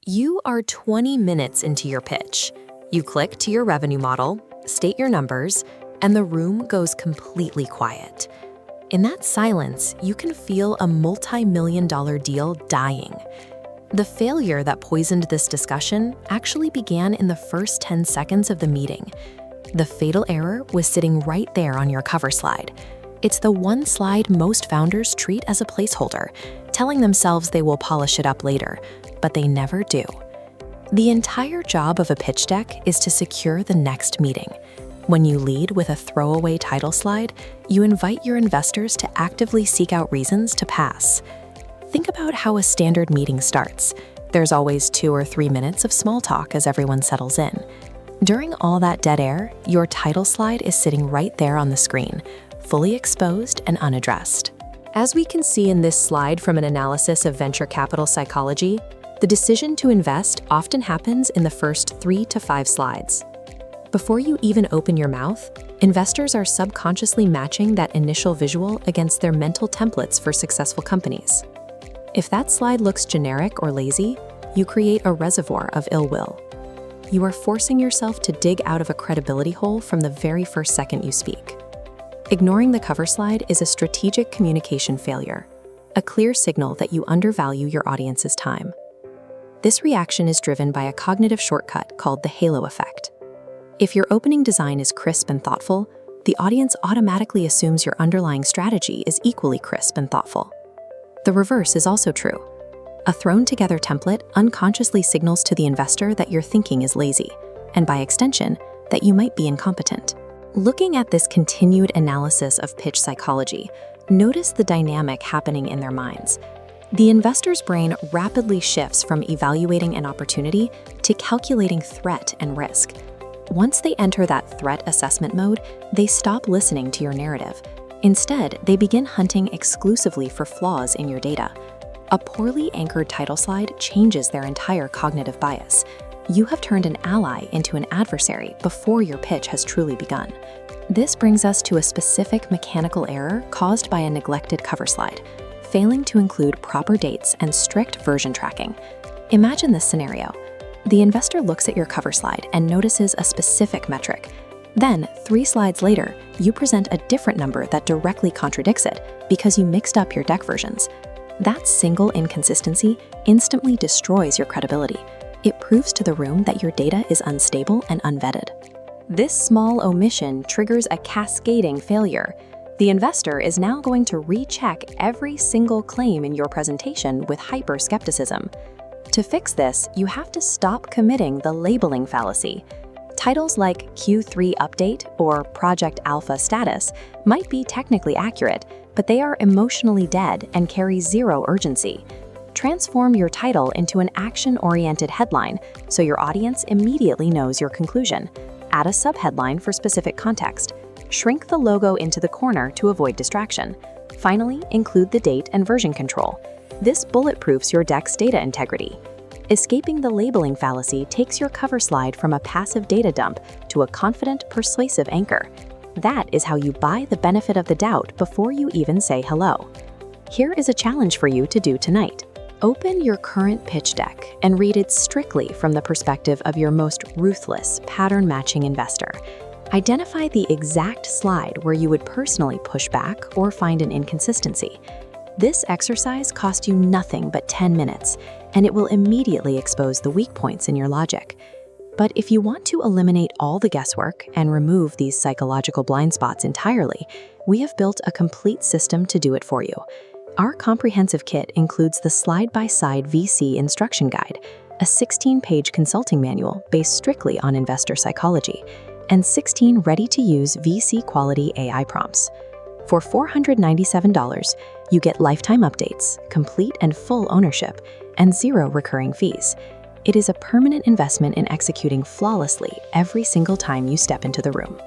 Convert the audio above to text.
You are 20 minutes into your pitch. You click to your revenue model, state your numbers, and the room goes completely quiet. In that silence, you can feel a multi-million-dollar deal dying. The failure that poisoned this discussion actually began in the first 10 seconds of the meeting. The fatal error was sitting right there on your cover slide. It's the one slide most founders treat as a placeholder, telling themselves they will polish it up later, but they never do. The entire job of a pitch deck is to secure the next meeting. When you lead with a throwaway title slide, you invite your investors to actively seek out reasons to pass. Think about how a standard meeting starts. There's always 2 or 3 minutes of small talk as everyone settles in. During all that dead air, your title slide is sitting right there on the screen, fully exposed and unaddressed. As we can see in this slide from an analysis of venture capital psychology, the decision to invest often happens in the first 3 to 5 slides. Before you even open your mouth, investors are subconsciously matching that initial visual against their mental templates for successful companies. If that slide looks generic or lazy, you create a reservoir of ill will. You are forcing yourself to dig out of a credibility hole from the very first second you speak. Ignoring the cover slide is a strategic communication failure, a clear signal that you undervalue your audience's time. This reaction is driven by a cognitive shortcut called the halo effect. If your opening design is crisp and thoughtful, the audience automatically assumes your underlying strategy is equally crisp and thoughtful. The reverse is also true. A thrown-together template unconsciously signals to the investor that your thinking is lazy, and by extension, that you might be incompetent. Looking at this continued analysis of pitch psychology, notice the dynamic happening in their minds. The investor's brain rapidly shifts from evaluating an opportunity to calculating threat and risk. Once they enter that threat assessment mode, they stop listening to your narrative. Instead, they begin hunting exclusively for flaws in your data. A poorly anchored title slide changes their entire cognitive bias. You have turned an ally into an adversary before your pitch has truly begun. This brings us to a specific mechanical error caused by a neglected cover slide, failing to include proper dates and strict version tracking. Imagine this scenario. The investor looks at your cover slide and notices a specific metric. Then, 3 slides later, you present a different number that directly contradicts it because you mixed up your deck versions. That single inconsistency instantly destroys your credibility. It proves to the room that your data is unstable and unvetted. This small omission triggers a cascading failure. The investor is now going to recheck every single claim in your presentation with hyper-skepticism. To fix this, you have to stop committing the labeling fallacy. Titles like Q3 Update or Project Alpha Status might be technically accurate, but they are emotionally dead and carry zero urgency. Transform your title into an action-oriented headline so your audience immediately knows your conclusion. Add a subheadline for specific context. Shrink the logo into the corner to avoid distraction. Finally, include the date and version control. This bulletproofs your deck's data integrity. Escaping the labeling fallacy takes your cover slide from a passive data dump to a confident, persuasive anchor. That is how you buy the benefit of the doubt before you even say hello. Here is a challenge for you to do tonight. Open your current pitch deck and read it strictly from the perspective of your most ruthless, pattern-matching investor. Identify the exact slide where you would personally push back or find an inconsistency. This exercise costs you nothing but 10 minutes, and it will immediately expose the weak points in your logic. But if you want to eliminate all the guesswork and remove these psychological blind spots entirely, we have built a complete system to do it for you. Our comprehensive kit includes the slide-by-side VC instruction guide, a 16-page consulting manual based strictly on investor psychology, and 16 ready-to-use VC-quality AI prompts. For $497, you get lifetime updates, complete and full ownership, and 0 recurring fees. It is a permanent investment in executing flawlessly every single time you step into the room.